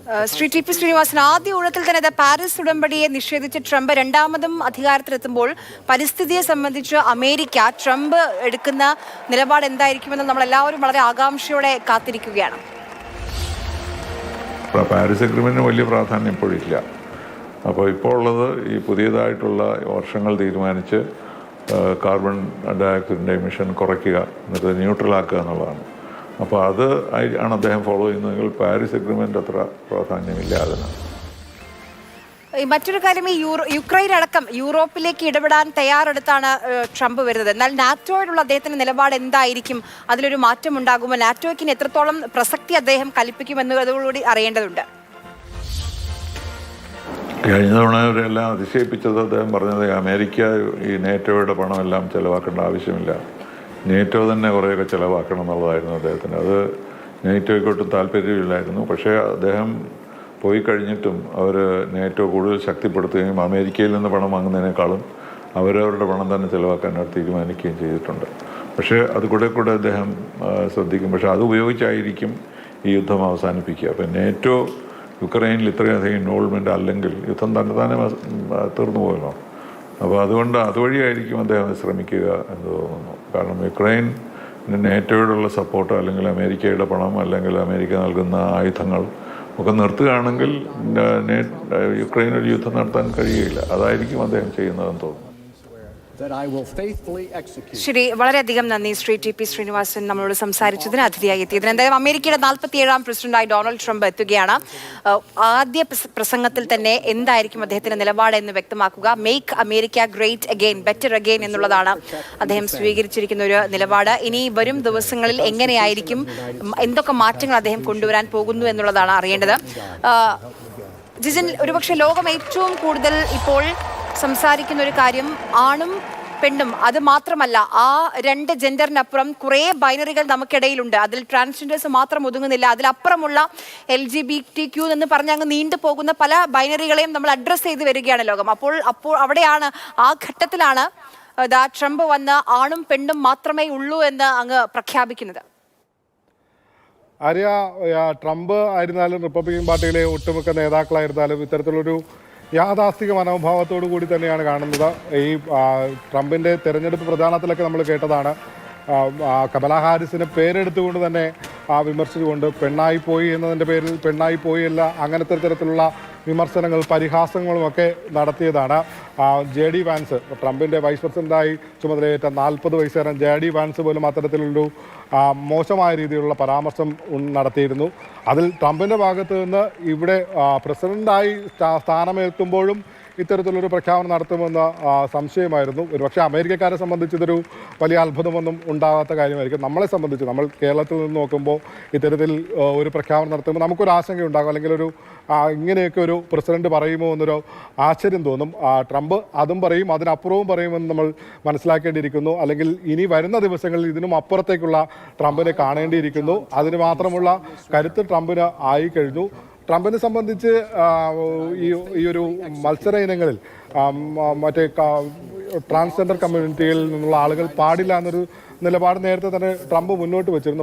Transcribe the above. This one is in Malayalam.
ശ്രീ ടി പി ശ്രീനിവാസൻ, ആദ്യ ഊഴത്തിൽ തന്നെ പാരീസ് ഉടമ്പടിയെ നിഷേധിച്ച് ട്രംപ് രണ്ടാമതും അധികാരത്തിലെത്തുമ്പോൾ പരിസ്ഥിതിയെ സംബന്ധിച്ച് അമേരിക്ക ട്രംപ് എടുക്കുന്ന നിലപാട് എന്തായിരിക്കുമെന്ന് നമ്മൾ എല്ലാവരും വളരെ ആകാംക്ഷയോടെ കാത്തിരിക്കുകയാണ്. പാരീസ് അഗ്രിമെന്റിന് വലിയ പ്രാധാന്യം ഇപ്പോഴില്ല. അപ്പോൾ ഇപ്പോൾ ഉള്ളത് ഈ പുതിയതായിട്ടുള്ള വർഷങ്ങൾ തീരുമാനിച്ച് കാർബൺ ഡയോക്സൈഡിൻ്റെ എമിഷൻ കുറയ്ക്കുക, എന്നിട്ട് ന്യൂട്രലാക്കുക എന്നുള്ളതാണ്. അപ്പോൾ അത് ആണ് അദ്ദേഹം ഫോളോ ചെയ്യുന്നതെങ്കിൽ പാരീസ് അഗ്രിമെൻ്റ് അത്ര പ്രാധാന്യമില്ല അതിനാണ്. മറ്റൊരു കാര്യം, ഈ യുക്രൈൻ അടക്കം യൂറോപ്പിലേക്ക് ഇടപെടാൻ തയ്യാറെടുത്താണ് ട്രംപ് വരുന്നത്. എന്നാൽ നാറ്റോയോടുള്ള അദ്ദേഹത്തിന്റെ നിലപാട് എന്തായിരിക്കും? അതിലൊരു മാറ്റം ഉണ്ടാകുമോ? നാറ്റോയ്ക്ക് എത്രത്തോളം പ്രസക്തി അദ്ദേഹം കൽപ്പിക്കുമെന്നതോടുകൂടി അറിയേണ്ടതുണ്ട്. കഴിഞ്ഞ തവണ അവരെല്ലാം അതിശയിപ്പിച്ചത് അദ്ദേഹം പറഞ്ഞത് അമേരിക്ക ഈ നേറ്റോയുടെ പണമെല്ലാം ചിലവാക്കേണ്ട ആവശ്യമില്ല, നേറ്റോ തന്നെ കുറേയൊക്കെ ചിലവാക്കണം എന്നുള്ളതായിരുന്നു അദ്ദേഹത്തിന്. അത് നേറ്റോയ്ക്കൊട്ടും താല്പര്യമില്ലായിരുന്നു. പക്ഷേ അദ്ദേഹം പോയി കഴിഞ്ഞിട്ടും അവർ നേറ്റോ കൂടുതൽ ശക്തിപ്പെടുത്തുകയും അമേരിക്കയിൽ നിന്ന് പണം വാങ്ങുന്നതിനേക്കാളും അവരവരുടെ പണം തന്നെ ചിലവാക്കാനായിട്ട് തീരുമാനിക്കുകയും ചെയ്തിട്ടുണ്ട്. പക്ഷേ അത് കൂടെ അദ്ദേഹം ശ്രദ്ധിക്കും. പക്ഷേ അത് ഉപയോഗിച്ചായിരിക്കും ഈ യുദ്ധം അവസാനിപ്പിക്കുക. അപ്പം നേറ്റോ യുക്രൈനിൽ ഇത്രയധികം ഇൻവോൾവ്മെൻ്റ് അല്ലെങ്കിൽ യുദ്ധം തന്നെ തീർന്നു പോകല്ലോ. അപ്പോൾ അതുകൊണ്ട് അതുവഴിയായിരിക്കും അദ്ദേഹം ശ്രമിക്കുക എന്ന് തോന്നുന്നു. കാരണം യുക്രൈൻ നേറ്റോയോടുള്ള സപ്പോർട്ട് അല്ലെങ്കിൽ അമേരിക്കയുടെ പണം അല്ലെങ്കിൽ അമേരിക്ക നൽകുന്ന ആയുധങ്ങൾ ഒക്കെ നിർത്തുകയാണെങ്കിൽ യുക്രൈൻ ഒരു യുദ്ധം നടത്താൻ കഴിയുകയില്ല. അതായിരിക്കും അദ്ദേഹം ചെയ്യുന്നതെന്ന് തോന്നുന്നു. ശരി, വളരെയധികം നന്ദി ശ്രീ ടി പി ശ്രീനിവാസൻ നമ്മളോട് സംസാരിച്ചതിന്, അതിഥിയായി എത്തിയതിന്. എന്തായാലും അമേരിക്കയുടെ 47ാം പ്രസിഡന്റായി ഡൊണാൾഡ് ട്രംപ് എത്തുകയാണ്. ആദ്യ പ്രസംഗത്തിൽ തന്നെ എന്തായിരിക്കും അദ്ദേഹത്തിന്റെ നിലപാട് എന്ന് വ്യക്തമാക്കുക. Make America great again, better again എന്നുള്ളതാണ് അദ്ദേഹം സ്വീകരിച്ചിരിക്കുന്ന ഒരു നിലപാട്. ഇനി വരും ദിവസങ്ങളിൽ എങ്ങനെയായിരിക്കും, എന്തൊക്കെ മാറ്റങ്ങൾ അദ്ദേഹം കൊണ്ടുവരാൻ പോകുന്നു എന്നുള്ളതാണ് അറിയേണ്ടത്. ജിജിൻ, ഒരുപക്ഷെ ലോകം ഏറ്റവും കൂടുതൽ ഇപ്പോൾ സംസാരിക്കുന്ന ഒരു കാര്യം ആണും പെണ്ണും, അത് മാത്രമല്ല ആ രണ്ട് ജെൻഡറിനപ്പുറം കുറേ ബൈനറികൾ നമുക്കിടയിലുണ്ട്. അതിൽ ട്രാൻസ്ജെൻഡേഴ്സ് മാത്രം ഒതുങ്ങുന്നില്ല, അതിലപ്പുറമുള്ള LGBTQ എന്ന് പറഞ്ഞ് അങ്ങ് നീണ്ടു പോകുന്ന പല ബൈനറികളെയും നമ്മൾ അഡ്രസ്സ് ചെയ്ത് വരികയാണ് ലോകം. അപ്പോൾ അവിടെയാണ്, ആ ഘട്ടത്തിലാണ് ട്രംപ് വന്ന് ആണും പെണ്ണും മാത്രമേ ഉള്ളൂ എന്ന് അങ്ങ് പ്രഖ്യാപിക്കുന്നത്. ആര്യ, ട്രംപ് ആയിരുന്നാലും റിപ്പബ്ലിക്കൻ പാർട്ടിയിലെ ഒട്ടുമിക്ക നേതാക്കളായിരുന്നാലും ഇത്തരത്തിലുള്ളൊരു യാഥാസ്ഥിക മനോഭാവത്തോടു കൂടി തന്നെയാണ് കാണുന്നത്. ഈ ട്രംപിൻ്റെ തെരഞ്ഞെടുപ്പ് പ്രചാരണത്തിലൊക്കെ നമ്മൾ കേട്ടതാണ്, കമലാ ഹാരിസിനെ പേരെടുത്തുകൊണ്ട് തന്നെ വിമർശിച്ചുകൊണ്ട് പെണ്ണായിപ്പോയി എന്നതിൻ്റെ പേരിൽ പെണ്ണായിപ്പോയി അല്ല, അങ്ങനത്തെ തരത്തിലുള്ള വിമർശനങ്ങൾ പരിഹാസങ്ങളും ഒക്കെ നടത്തിയതാണ്. JD വാൻസ്, ട്രംപിൻ്റെ വൈസ് പ്രസിഡൻ്റായി ചുമതലയേറ്റ 40 വയസ്സുകാരൻ JD വാൻസ് പോലും അത്തരത്തിലുള്ളൊരു മോശമായ രീതിയിലുള്ള പരാമർശം നടത്തിയിരുന്നു. അതിൽ ട്രംപിൻ്റെ ഭാഗത്ത് നിന്ന് ഇവിടെ പ്രസിഡൻ്റായി സ്ഥാനമേൽക്കുമ്പോഴും ഇത്തരത്തിലൊരു പ്രഖ്യാപനം നടത്തുമെന്ന സംശയമായിരുന്നു. ഒരുപക്ഷെ അമേരിക്കക്കാരെ സംബന്ധിച്ച് ഇതൊരു വലിയ അത്ഭുതമൊന്നും ഉണ്ടാകാത്ത കാര്യമായിരിക്കും. നമ്മളെ സംബന്ധിച്ച്, നമ്മൾ കേരളത്തിൽ നിന്ന് നോക്കുമ്പോൾ ഇത്തരത്തിൽ ഒരു പ്രഖ്യാപനം നടത്തുമ്പോൾ നമുക്കൊരു ആശങ്കയുണ്ടാകും, അല്ലെങ്കിൽ ഒരു ഇങ്ങനെയൊക്കെ ഒരു പ്രസിഡന്റ് പറയുമോ എന്നൊരു ആശ്ചര്യം തോന്നും. ട്രംപ് അതും പറയും, അതിനപ്പുറവും പറയുമെന്ന് നമ്മൾ മനസ്സിലാക്കേണ്ടിയിരിക്കുന്നു. അല്ലെങ്കിൽ ഇനി വരുന്ന ദിവസങ്ങളിൽ ഇതിനും അപ്പുറത്തേക്കുള്ള ട്രംപിനെ കാണേണ്ടിയിരിക്കുന്നു. അതിന് മാത്രമുള്ള കരുത്ത് ട്രംപിന് ആയിക്കഴിഞ്ഞു. ട്രംപിനെ സംബന്ധിച്ച് ഈ ഒരു മത്സര ഇനങ്ങളിൽ മറ്റേ ട്രാൻസ്ജെൻഡർ കമ്മ്യൂണിറ്റിയിൽ നിന്നുള്ള ആളുകൾ പാടില്ല എന്നൊരു നിലപാട് നേരത്തെ തന്നെ ട്രംപ് മുന്നോട്ട് വെച്ചിരുന്നു.